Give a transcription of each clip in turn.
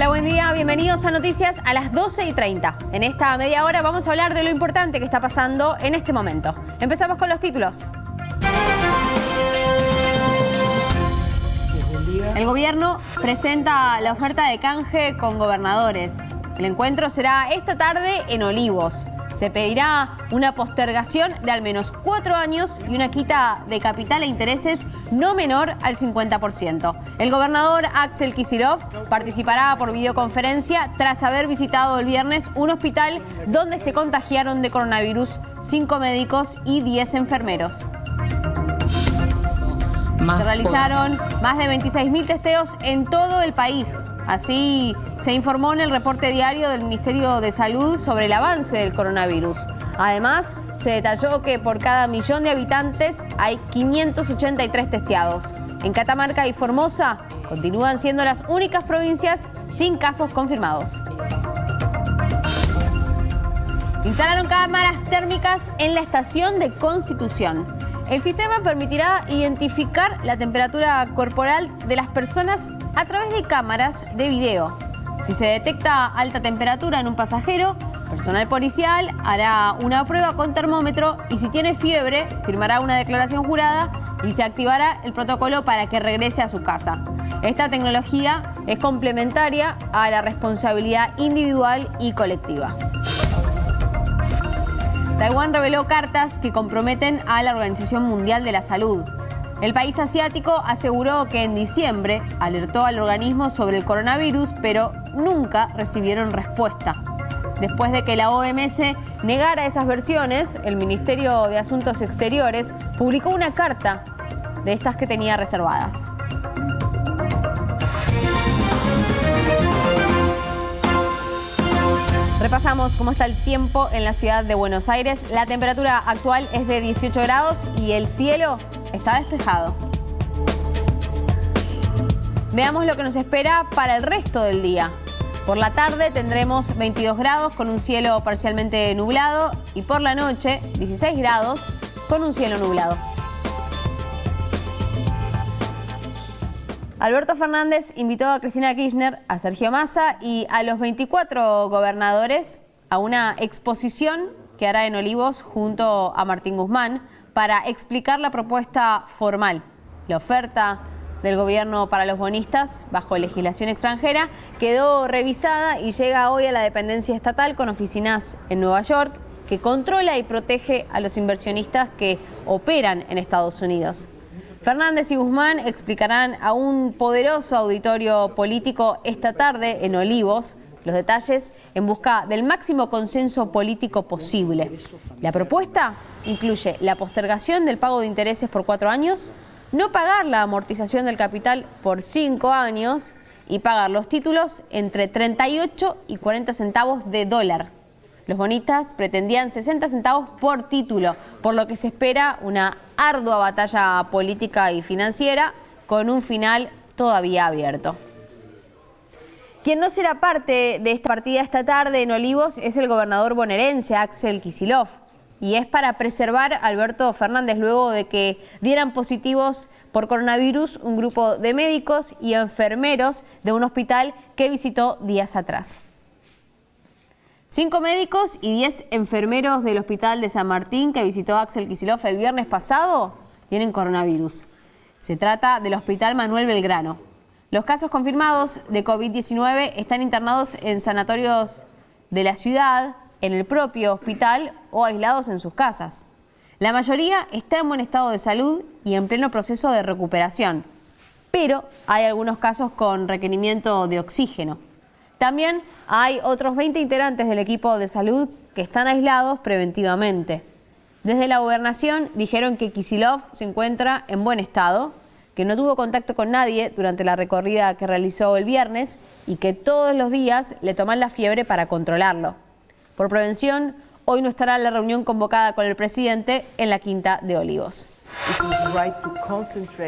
Hola, buen día, bienvenidos a Noticias a las 12:30. En esta media hora vamos a hablar de lo importante que está pasando en este momento. Empezamos con los títulos. El gobierno presenta la oferta de canje con gobernadores. El encuentro será esta tarde en Olivos. Se pedirá una postergación de al menos 4 años y una quita de capital e intereses no menor al 50%. El gobernador Axel Kicillof participará por videoconferencia tras haber visitado el viernes un hospital donde se contagiaron de coronavirus 5 médicos y 10 enfermeros. Se realizaron más de 26.000 testeos en todo el país. Así se informó en el reporte diario del Ministerio de Salud sobre el avance del coronavirus. Además, se detalló que por cada 1.000.000 de habitantes hay 583 testeados. En Catamarca y Formosa continúan siendo las únicas provincias sin casos confirmados. Instalaron cámaras térmicas en la estación de Constitución. El sistema permitirá identificar la temperatura corporal de las personas a través de cámaras de video. Si se detecta alta temperatura en un pasajero, personal policial hará una prueba con termómetro y si tiene fiebre, firmará una declaración jurada y se activará el protocolo para que regrese a su casa. Esta tecnología es complementaria a la responsabilidad individual y colectiva. Taiwán reveló cartas que comprometen a la Organización Mundial de la Salud. El país asiático aseguró que en diciembre alertó al organismo sobre el coronavirus, pero nunca recibieron respuesta. Después de que la OMS negara esas versiones, el Ministerio de Asuntos Exteriores publicó una carta de estas que tenía reservadas. Repasamos cómo está el tiempo en la ciudad de Buenos Aires. La temperatura actual es de 18 grados y el cielo está despejado. Veamos lo que nos espera para el resto del día. Por la tarde tendremos 22 grados con un cielo parcialmente nublado y por la noche 16 grados con un cielo nublado. Alberto Fernández invitó a Cristina Kirchner, a Sergio Massa y a los 24 gobernadores a una exposición que hará en Olivos junto a Martín Guzmán para explicar la propuesta formal. La oferta del gobierno para los bonistas bajo legislación extranjera quedó revisada y llega hoy a la dependencia estatal con oficinas en Nueva York que controla y protege a los inversionistas que operan en Estados Unidos. Fernández y Guzmán explicarán a un poderoso auditorio político esta tarde en Olivos los detalles en busca del máximo consenso político posible. La propuesta incluye la postergación del pago de intereses por 4 años, no pagar la amortización del capital por 5 años y pagar los títulos entre 38 y 40 centavos de dólar. Los bonistas pretendían 60 centavos por título, por lo que se espera una ardua batalla política y financiera con un final todavía abierto. Quien no será parte de esta partida esta tarde en Olivos es el gobernador bonaerense Axel Kicillof y es para preservar a Alberto Fernández luego de que dieran positivos por coronavirus un grupo de médicos y enfermeros de un hospital que visitó días atrás. 5 médicos y 10 enfermeros del Hospital de San Martín que visitó Axel Kicillof el viernes pasado tienen coronavirus. Se trata del Hospital Manuel Belgrano. Los casos confirmados de COVID-19 están internados en sanatorios de la ciudad, en el propio hospital o aislados en sus casas. La mayoría está en buen estado de salud y en pleno proceso de recuperación, pero hay algunos casos con requerimiento de oxígeno. También hay otros 20 integrantes del equipo de salud que están aislados preventivamente. Desde la gobernación dijeron que Kicillof se encuentra en buen estado, que no tuvo contacto con nadie durante la recorrida que realizó el viernes y que todos los días le toman la fiebre para controlarlo. Por prevención, hoy no estará la reunión convocada con el presidente en la Quinta de Olivos.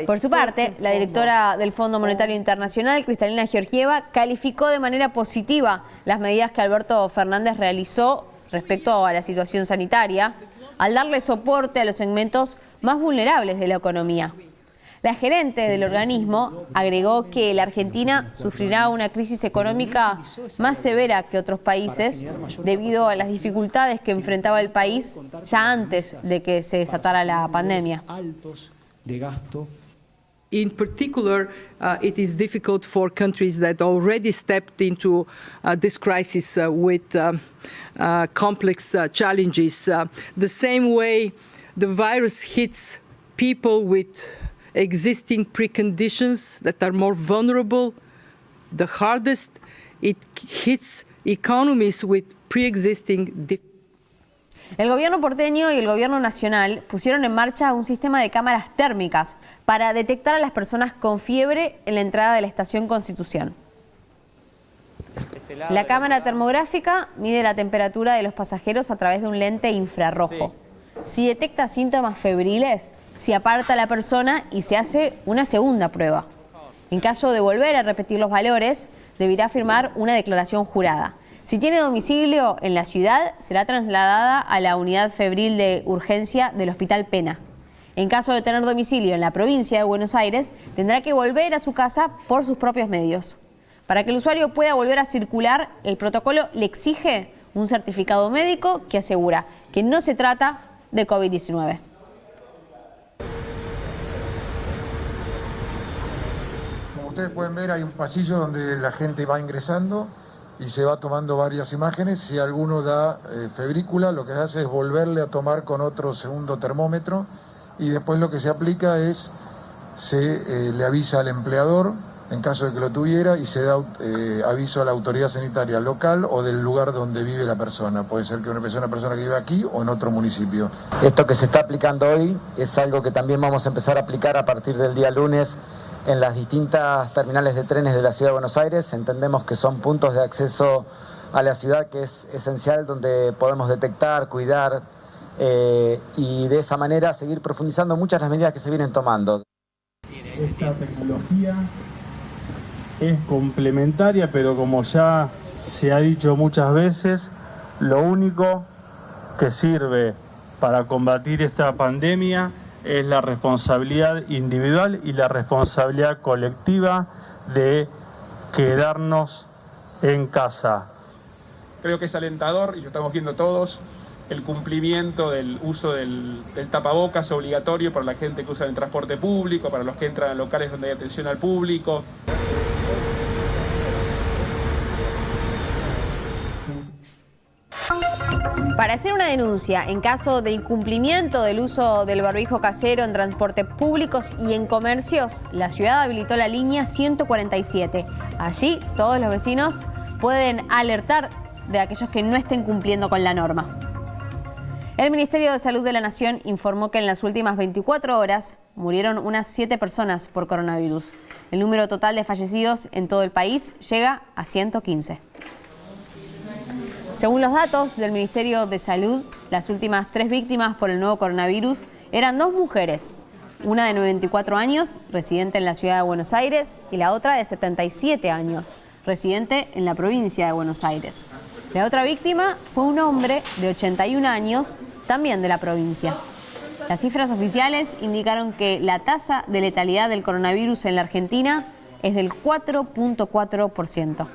Por su parte, la directora del Fondo Monetario Internacional, Kristalina Georgieva, calificó de manera positiva las medidas que Alberto Fernández realizó respecto a la situación sanitaria, al darle soporte a los segmentos más vulnerables de la economía. La gerente del organismo agregó que la Argentina sufrirá una crisis económica más severa que otros países debido a las dificultades que enfrentaba el país ya antes de que se desatara la pandemia. In particular, it is difficult for countries that already stepped into this crisis with complex challenges. The same way the virus hits people with existing preconditions that are more vulnerable, the hardest it hits economies with pre-existing. El gobierno porteño y el gobierno nacional pusieron en marcha un sistema de cámaras térmicas para detectar a las personas con fiebre en la entrada de la estación Constitución. La cámara termográfica mide la temperatura de los pasajeros a través de un lente infrarrojo. Si detecta síntomas febriles, se aparta a la persona y se hace una segunda prueba. En caso de volver a repetir los valores, deberá firmar una declaración jurada. Si tiene domicilio en la ciudad, será trasladada a la unidad febril de urgencia del Hospital Pena. En caso de tener domicilio en la provincia de Buenos Aires, tendrá que volver a su casa por sus propios medios. Para que el usuario pueda volver a circular, el protocolo le exige un certificado médico que asegura que no se trata de COVID-19. Como ustedes pueden ver, hay un pasillo donde la gente va ingresando y se va tomando varias imágenes. Si alguno da febrícula, lo que se hace es volverle a tomar con otro segundo termómetro y después lo que se aplica es, le avisa al empleador en caso de que lo tuviera y se da aviso a la autoridad sanitaria local o del lugar donde vive la persona. Puede ser que una persona que vive aquí o en otro municipio. Esto que se está aplicando hoy es algo que también vamos a empezar a aplicar a partir del día lunes en las distintas terminales de trenes de la Ciudad de Buenos Aires. Entendemos que son puntos de acceso a la ciudad que es esencial, donde podemos detectar, cuidar y de esa manera seguir profundizando muchas de las medidas que se vienen tomando. Esta tecnología es complementaria, pero como ya se ha dicho muchas veces, lo único que sirve para combatir esta pandemia es la responsabilidad individual y la responsabilidad colectiva de quedarnos en casa. Creo que es alentador, y lo estamos viendo todos, el cumplimiento del uso del tapabocas obligatorio para la gente que usa el transporte público, para los que entran a locales donde hay atención al público. Para hacer una denuncia en caso de incumplimiento del uso del barbijo casero en transportes públicos y en comercios, la ciudad habilitó la línea 147. Allí todos los vecinos pueden alertar de aquellos que no estén cumpliendo con la norma. El Ministerio de Salud de la Nación informó que en las últimas 24 horas murieron unas 7 personas por coronavirus. El número total de fallecidos en todo el país llega a 115. Según los datos del Ministerio de Salud, las últimas 3 víctimas por el nuevo coronavirus eran 2 mujeres, una de 94 años, residente en la ciudad de Buenos Aires, y la otra de 77 años, residente en la provincia de Buenos Aires. La otra víctima fue un hombre de 81 años, también de la provincia. Las cifras oficiales indicaron que la tasa de letalidad del coronavirus en la Argentina es del 4.4%.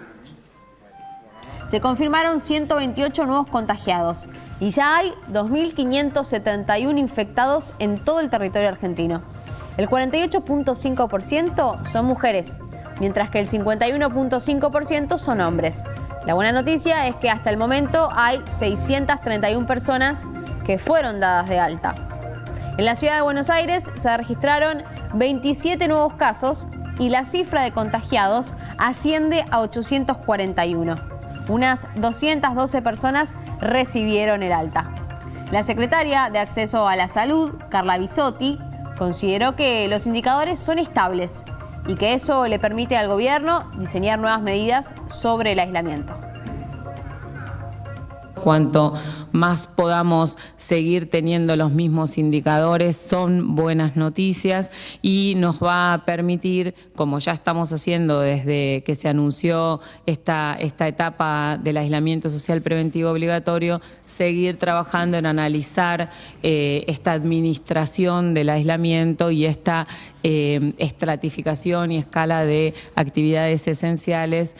Se confirmaron 128 nuevos contagiados y ya hay 2.571 infectados en todo el territorio argentino. El 48.5% son mujeres, mientras que el 51.5% son hombres. La buena noticia es que hasta el momento hay 631 personas que fueron dadas de alta. En la ciudad de Buenos Aires se registraron 27 nuevos casos y la cifra de contagiados asciende a 841. Unas 212 personas recibieron el alta. La secretaria de Acceso a la Salud, Carla Bisotti, consideró que los indicadores son estables y que eso le permite al gobierno diseñar nuevas medidas sobre el aislamiento. cuanto más podamos seguir teniendo los mismos indicadores, son buenas noticias y nos va a permitir, como ya estamos haciendo desde que se anunció esta etapa del aislamiento social preventivo obligatorio, seguir trabajando en analizar esta administración del aislamiento y esta estratificación y escala de actividades esenciales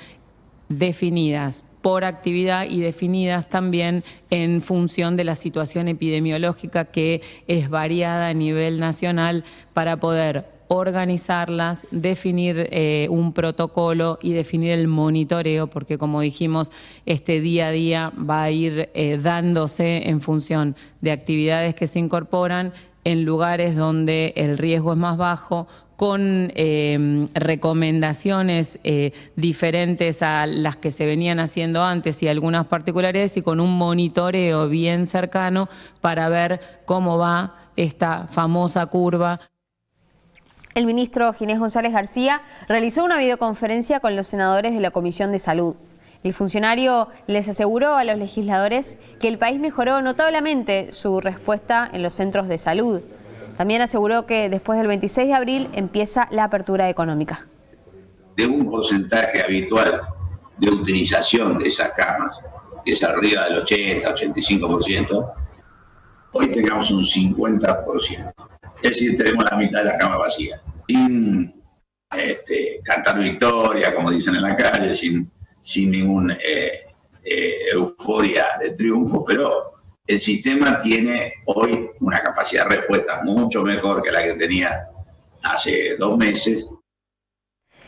definidas por actividad y definidas también en función de la situación epidemiológica que es variada a nivel nacional para poder organizarlas, definir un protocolo y definir el monitoreo, porque como dijimos, este día a día va a ir dándose en función de actividades que se incorporan en lugares donde el riesgo es más bajo, con recomendaciones diferentes a las que se venían haciendo antes y algunas particularidades, y con un monitoreo bien cercano para ver cómo va esta famosa curva. El ministro Ginés González García realizó una videoconferencia con los senadores de la Comisión de Salud. El funcionario les aseguró a los legisladores que el país mejoró notablemente su respuesta en los centros de salud. También aseguró que después del 26 de abril empieza la apertura económica. De un porcentaje habitual de utilización de esas camas, que es arriba del 80-85%, hoy tengamos un 50%. Es decir, tenemos la mitad de la cama vacía. Sin cantar victoria, como dicen en la calle, sin ninguna euforia de triunfo, pero el sistema tiene hoy una capacidad de respuesta mucho mejor que la que tenía hace 2 meses.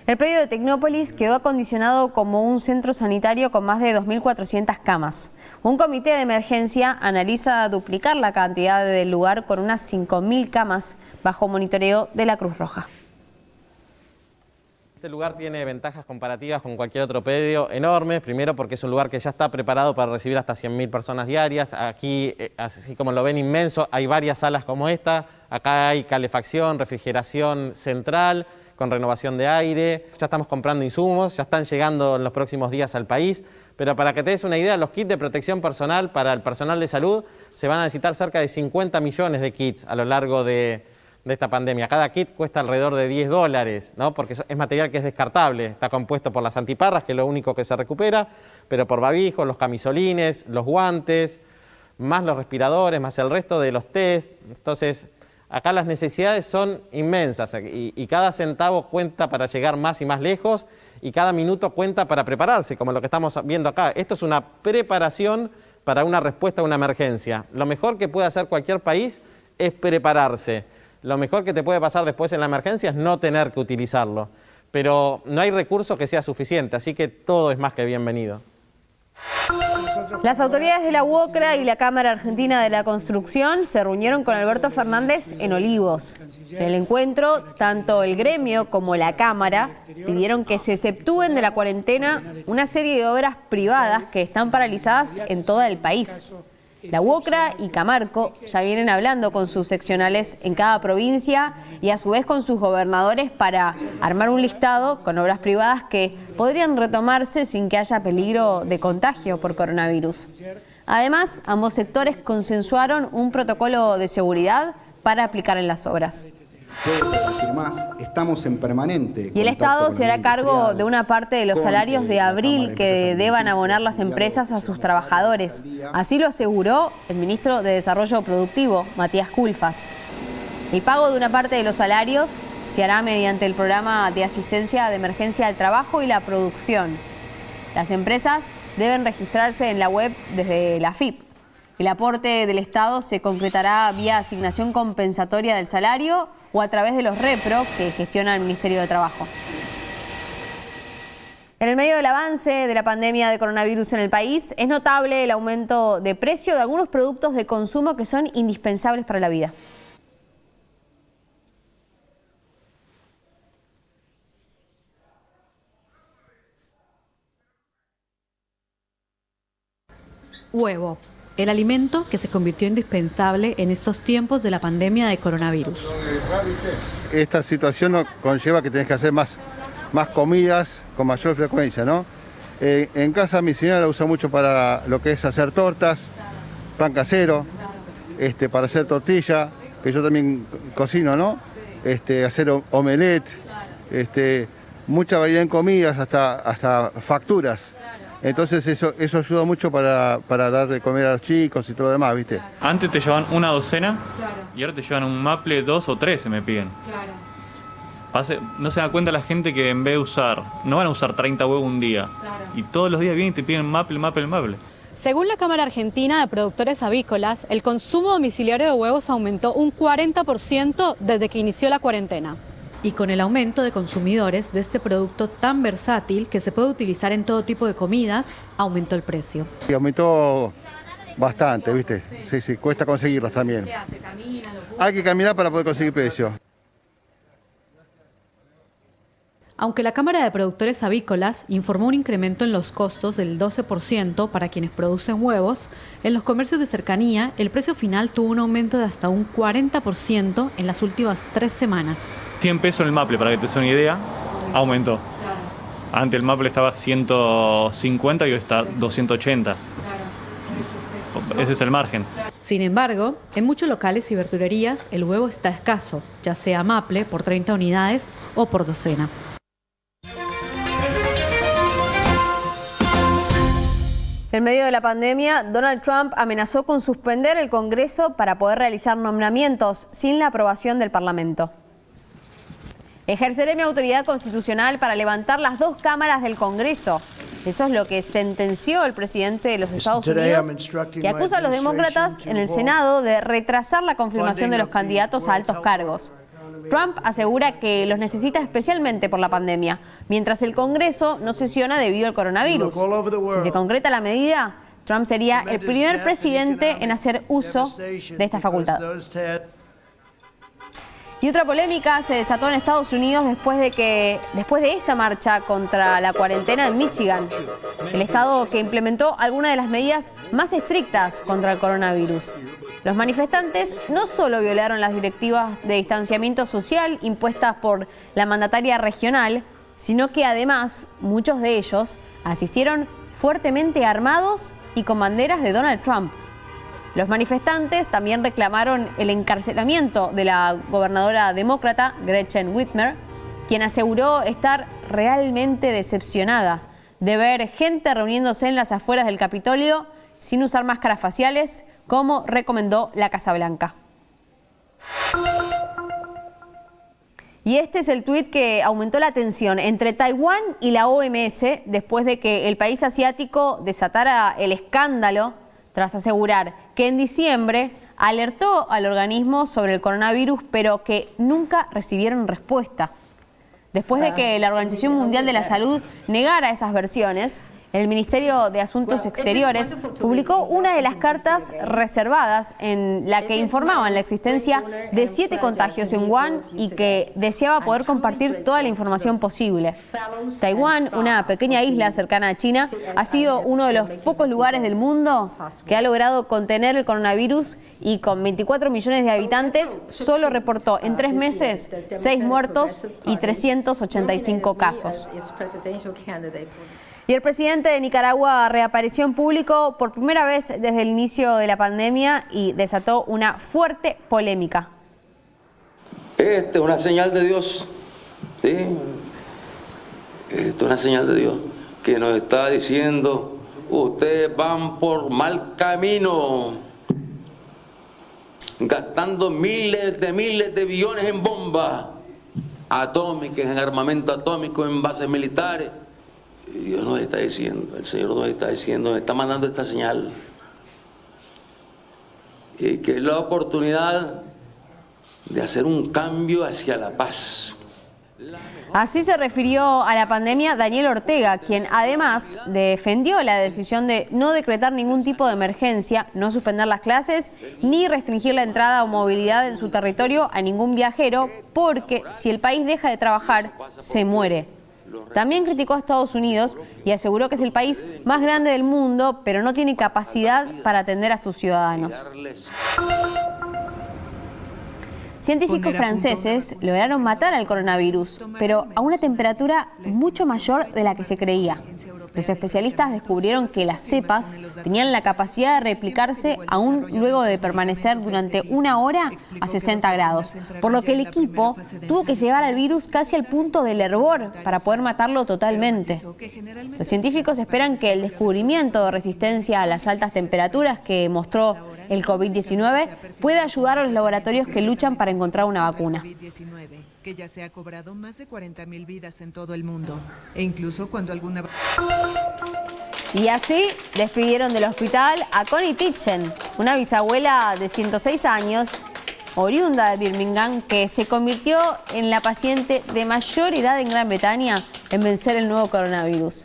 El predio de Tecnópolis quedó acondicionado como un centro sanitario con más de 2.400 camas. Un comité de emergencia analiza duplicar la cantidad del lugar con unas 5.000 camas bajo monitoreo de la Cruz Roja. Este lugar tiene ventajas comparativas con cualquier otro predio enormes. Primero, porque es un lugar que ya está preparado para recibir hasta 100.000 personas diarias. Aquí, así como lo ven, inmenso, hay varias salas como esta. Acá hay calefacción, refrigeración central, con renovación de aire. Ya estamos comprando insumos, ya están llegando en los próximos días al país. Pero para que te des una idea, los kits de protección personal para el personal de salud se van a necesitar cerca de 50 millones de kits a lo largo de esta pandemia. Cada kit cuesta alrededor de $10, ¿no? Porque es material que es descartable. Está compuesto por las antiparras, que es lo único que se recupera, pero por barbijos, los camisolines, los guantes, más los respiradores, más el resto de los test. Entonces, acá las necesidades son inmensas y cada centavo cuenta para llegar más y más lejos y cada minuto cuenta para prepararse, como lo que estamos viendo acá. Esto es una preparación para una respuesta a una emergencia. Lo mejor que puede hacer cualquier país es prepararse. Lo mejor que te puede pasar después en la emergencia es no tener que utilizarlo. Pero no hay recurso que sea suficiente, así que todo es más que bienvenido. Las autoridades de la UOCRA y la Cámara Argentina de la Construcción se reunieron con Alberto Fernández en Olivos. En el encuentro, tanto el gremio como la Cámara pidieron que se exceptúen de la cuarentena una serie de obras privadas que están paralizadas en todo el país. La UOCRA y Camarco ya vienen hablando con sus seccionales en cada provincia y a su vez con sus gobernadores para armar un listado con obras privadas que podrían retomarse sin que haya peligro de contagio por coronavirus. Además, ambos sectores consensuaron un protocolo de seguridad para aplicar en las obras. Estamos en permanente. Y el Estado se hará cargo de una parte de los salarios de abril que deban abonar las empresas a sus trabajadores. Así lo aseguró el ministro de Desarrollo Productivo, Matías Culfas. El pago de una parte de los salarios se hará mediante el programa de asistencia de emergencia al trabajo y la producción. Las empresas deben registrarse en la web desde la AFIP. El aporte del Estado se concretará vía asignación compensatoria del salario o a través de los REPRO que gestiona el Ministerio de Trabajo. En el medio del avance de la pandemia de coronavirus en el país, es notable el aumento de precio de algunos productos de consumo que son indispensables para la vida. Huevo, el alimento que se convirtió indispensable en estos tiempos de la pandemia de coronavirus. Esta situación conlleva que tenés que hacer más comidas con mayor frecuencia, ¿no? En casa mi señora la usa mucho para lo que es hacer tortas, pan casero, para hacer tortilla, que yo también cocino, ¿no? Hacer omelette, mucha variedad en comidas, hasta facturas. Entonces eso ayuda mucho para dar de comer a los chicos y todo lo demás, ¿viste? Antes te llevaban una docena y ahora te llevan un maple 2 o 3, se me piden. No se da cuenta la gente que en vez de usar, no van a usar 30 huevos un día. Y todos los días vienen y te piden maple. Según la Cámara Argentina de Productores Avícolas, el consumo domiciliario de huevos aumentó un 40% desde que inició la cuarentena. Y con el aumento de consumidores de este producto tan versátil que se puede utilizar en todo tipo de comidas, aumentó el precio. Y aumentó bastante, ¿viste? Sí, cuesta conseguirlos también. ¿Qué hace? ¿Camina? Hay que caminar para poder conseguir precios. Aunque la Cámara de Productores Avícolas informó un incremento en los costos del 12% para quienes producen huevos, en los comercios de cercanía el precio final tuvo un aumento de hasta un 40% en las últimas 3 semanas. 100 pesos el maple, para que te des una idea, aumentó. Antes el maple estaba 150 y hoy está 280. Ese es el margen. Sin embargo, en muchos locales y verdulerías el huevo está escaso, ya sea maple por 30 unidades o por docena. En medio de la pandemia, Donald Trump amenazó con suspender el Congreso para poder realizar nombramientos sin la aprobación del Parlamento. Ejerceré mi autoridad constitucional para levantar las 2 cámaras del Congreso. Eso es lo que sentenció el presidente de los Estados Unidos, que acusa a los demócratas en el Senado de retrasar la confirmación de los candidatos a altos cargos. Trump asegura que los necesita especialmente por la pandemia, mientras el Congreso no sesiona debido al coronavirus. Si se concreta la medida, Trump sería el primer presidente en hacer uso de esta facultad. Y otra polémica se desató en Estados Unidos después de esta marcha contra la cuarentena en Michigan, el estado que implementó algunas de las medidas más estrictas contra el coronavirus. Los manifestantes no solo violaron las directivas de distanciamiento social impuestas por la mandataria regional, sino que además muchos de ellos asistieron fuertemente armados y con banderas de Donald Trump. Los manifestantes también reclamaron el encarcelamiento de la gobernadora demócrata Gretchen Whitmer, quien aseguró estar realmente decepcionada de ver gente reuniéndose en las afueras del Capitolio sin usar máscaras faciales, como recomendó la Casa Blanca. Y este es el tuit que aumentó la tensión entre Taiwán y la OMS después de que el país asiático desatara el escándalo tras asegurar que en diciembre alertó al organismo sobre el coronavirus, pero que nunca recibieron respuesta. Después de que la Organización Mundial de la Salud negara esas versiones, el Ministerio de Asuntos Exteriores publicó una de las cartas reservadas en la que informaban la existencia de 7 contagios en Wuhan y que deseaba poder compartir toda la información posible. Taiwán, una pequeña isla cercana a China, ha sido uno de los pocos lugares del mundo que ha logrado contener el coronavirus y con 24 millones de habitantes solo reportó en 3 meses 6 muertos y 385 casos. Y el presidente de Nicaragua reapareció en público por primera vez desde el inicio de la pandemia y desató una fuerte polémica. Esta es una señal de Dios, ¿sí? Esta es una señal de Dios que nos está diciendo, ustedes van por mal camino, gastando miles de billones en bombas atómicas, en armamento atómico, en bases militares. Y Dios nos está diciendo, el Señor nos está diciendo, nos está mandando esta señal. Y que es la oportunidad de hacer un cambio hacia la paz. Así se refirió a la pandemia Daniel Ortega, quien además defendió la decisión de no decretar ningún tipo de emergencia, no suspender las clases, ni restringir la entrada o movilidad en su territorio a ningún viajero, porque si el país deja de trabajar, se muere. También criticó a Estados Unidos y aseguró que es el país más grande del mundo, pero no tiene capacidad para atender a sus ciudadanos. Científicos franceses lograron matar al coronavirus, pero a una temperatura mucho mayor de la que se creía. Los especialistas descubrieron que las cepas tenían la capacidad de replicarse aún luego de permanecer durante 1 hora a 60 grados, por lo que el equipo tuvo que llevar al virus casi al punto del hervor para poder matarlo totalmente. Los científicos esperan que el descubrimiento de resistencia a las altas temperaturas que mostró el COVID-19 pueda ayudar a los laboratorios que luchan para encontrar una vacuna. Que ya se ha cobrado más de 40.000 vidas en todo el mundo, e incluso cuando alguna... Y así despidieron del hospital a Connie Kitchen, una bisabuela de 106 años, oriunda de Birmingham, que se convirtió en la paciente de mayor edad en Gran Bretaña en vencer el nuevo coronavirus.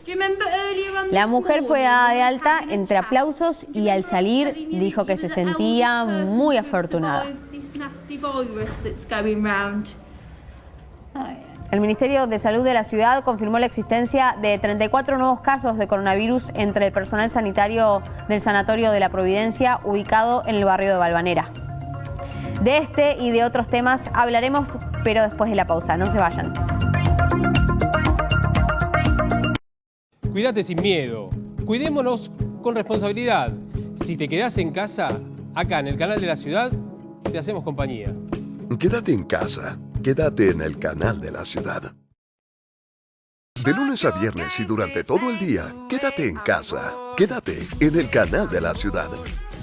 La mujer fue dada de alta entre aplausos y al salir dijo que se sentía muy afortunada. El Ministerio de Salud de la ciudad confirmó la existencia de 34 nuevos casos de coronavirus entre el personal sanitario del Sanatorio de la Providencia, ubicado en el barrio de Valvanera. De este y de otros temas hablaremos, pero después de la pausa. No se vayan. Cuídate sin miedo. Cuidémonos con responsabilidad. Si te quedás en casa, acá en el canal de la ciudad, te hacemos compañía. Quédate en casa. Quédate en el canal de la ciudad. De lunes a viernes y durante todo el día, quédate en casa. Quédate en el canal de la ciudad.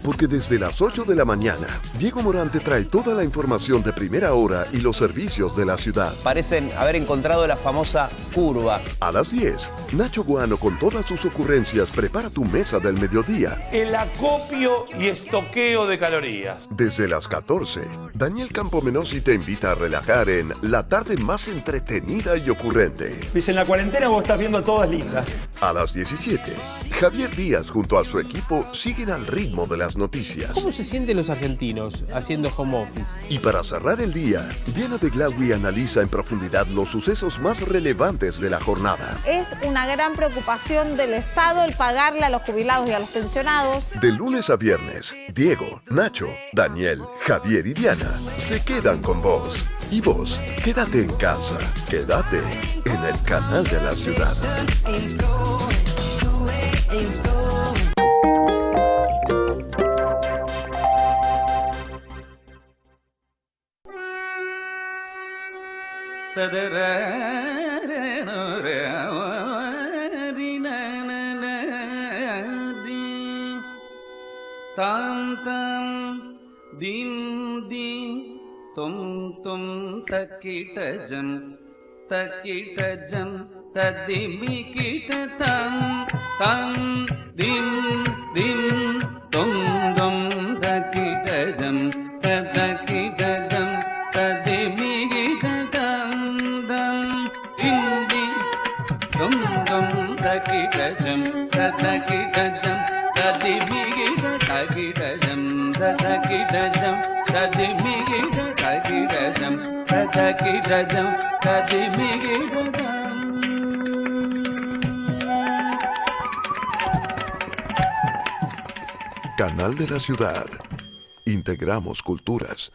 Porque desde las 8 de la mañana, Diego Morán te trae toda la información de primera hora y los servicios de la ciudad. Parecen haber encontrado la famosa curva. A las 10, Nacho Guano con todas sus ocurrencias prepara tu mesa del mediodía. El acopio y estoqueo de calorías. Desde las 14, Daniel Campomenosi te invita a relajar en la tarde más entretenida y ocurrente. Dice, en la cuarentena vos estás viendo todas lindas. A las 17, Javier Díaz junto a su equipo siguen al ritmo de las noticias. ¿Cómo se sienten los argentinos haciendo home office? Y para cerrar el día, Diana de Glawi analiza en profundidad los sucesos más relevantes de la jornada. Es una gran preocupación del Estado el pagarle a los jubilados y a los pensionados. De lunes a viernes, Diego, Nacho, Daniel, Javier y Diana se quedan con vos. Y vos, quédate en casa. Quédate en el canal de la ciudad. Tam tam dim dim tum tum takita jam tadimi kita tam tam dim dim tum tum takita jam tadimi kita tam tam dim dim tum tum takita jam tadimi kita takita jam tadimi kita takita jam tadimi kita Canal de la ciudad. Integramos culturas.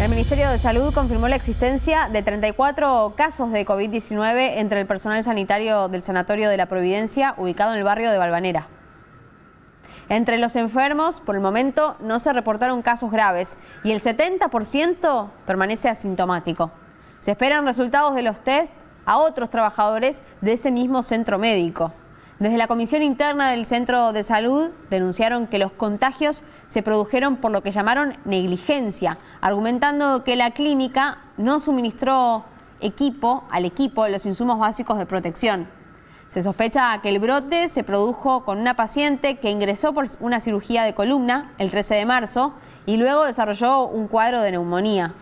El Ministerio de Salud confirmó la existencia de 34 casos de COVID-19 entre el personal sanitario del Sanatorio de la Providencia, ubicado en el barrio de Valvanera. Entre los enfermos, por el momento, no se reportaron casos graves y el 70% permanece asintomático. Se esperan resultados de los test a otros trabajadores de ese mismo centro médico. Desde la Comisión Interna del Centro de Salud denunciaron que los contagios se produjeron por lo que llamaron negligencia, argumentando que la clínica no suministró al equipo los insumos básicos de protección. Se sospecha que el brote se produjo con una paciente que ingresó por una cirugía de columna el 13 de marzo y luego desarrolló un cuadro de neumonía.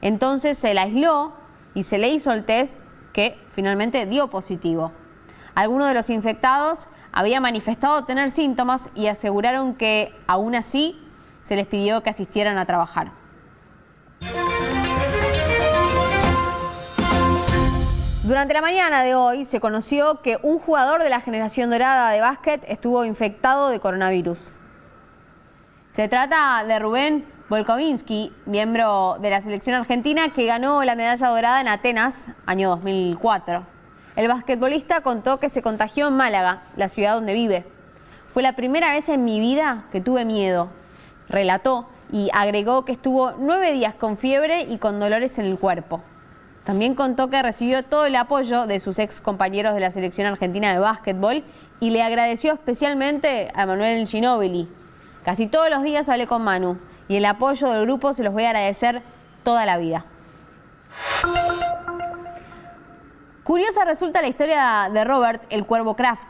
Entonces se la aisló y se le hizo el test que finalmente dio positivo. Algunos de los infectados habían manifestado tener síntomas y aseguraron que aún así se les pidió que asistieran a trabajar. Durante la mañana de hoy se conoció que un jugador de la generación dorada de básquet estuvo infectado de coronavirus. Se trata de Rubén Volkovinsky, miembro de la selección argentina que ganó la medalla dorada en Atenas, año 2004. El basquetbolista contó que se contagió en Málaga, la ciudad donde vive. Fue la primera vez en mi vida que tuve miedo, relató, y agregó que estuvo 9 días con fiebre y con dolores en el cuerpo. También contó que recibió todo el apoyo de sus ex compañeros de la selección argentina de básquetbol y le agradeció especialmente a Emanuel Ginóbili. Casi todos los días hablé con Manu y el apoyo del grupo se los voy a agradecer toda la vida. Curiosa resulta la historia de Robert el Cuervo Kraft,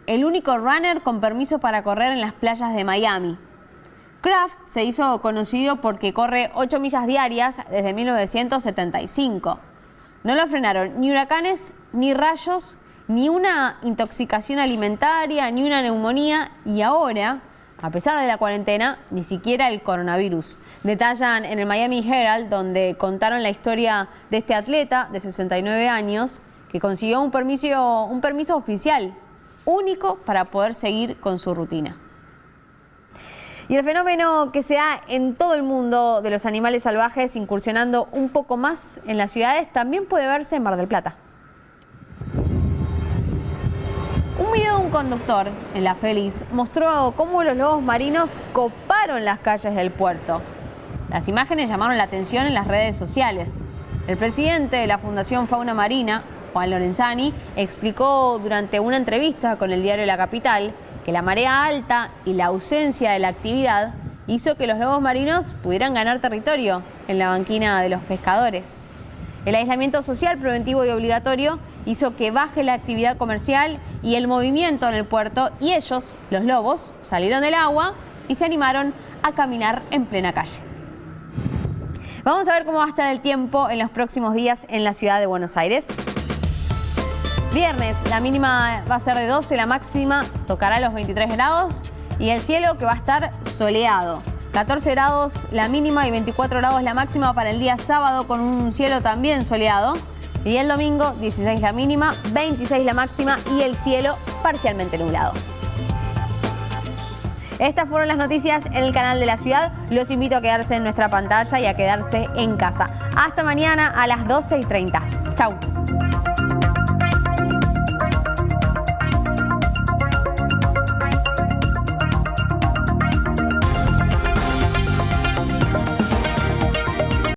el único runner con permiso para correr en las playas de Miami. Kraft se hizo conocido porque corre 8 millas diarias desde 1975. No lo frenaron ni huracanes, ni rayos, ni una intoxicación alimentaria, ni una neumonía y ahora, a pesar de la cuarentena, ni siquiera el coronavirus. Detallan en el Miami Herald, donde contaron la historia de este atleta de 69 años que consiguió un permiso oficial, único para poder seguir con su rutina. Y el fenómeno que se da en todo el mundo de los animales salvajes incursionando un poco más en las ciudades también puede verse en Mar del Plata. Un video de un conductor en La Feliz mostró cómo los lobos marinos coparon las calles del puerto. Las imágenes llamaron la atención en las redes sociales. El presidente de la Fundación Fauna Marina, Juan Lorenzani, explicó durante una entrevista con el diario La Capital que la marea alta y la ausencia de la actividad hizo que los lobos marinos pudieran ganar territorio en la banquina de los pescadores. El aislamiento social preventivo y obligatorio hizo que baje la actividad comercial y el movimiento en el puerto y ellos, los lobos, salieron del agua y se animaron a caminar en plena calle. Vamos a ver cómo va a estar el tiempo en los próximos días en la ciudad de Buenos Aires. Viernes, la mínima va a ser de 12, la máxima tocará los 23 grados y el cielo que va a estar soleado. 14 grados la mínima y 24 grados la máxima para el día sábado con un cielo también soleado. Y el domingo, 16 la mínima, 26 la máxima y el cielo parcialmente nublado. Estas fueron las noticias en el canal de la ciudad. Los invito a quedarse en nuestra pantalla y a quedarse en casa. Hasta mañana a las 12:30. Chau.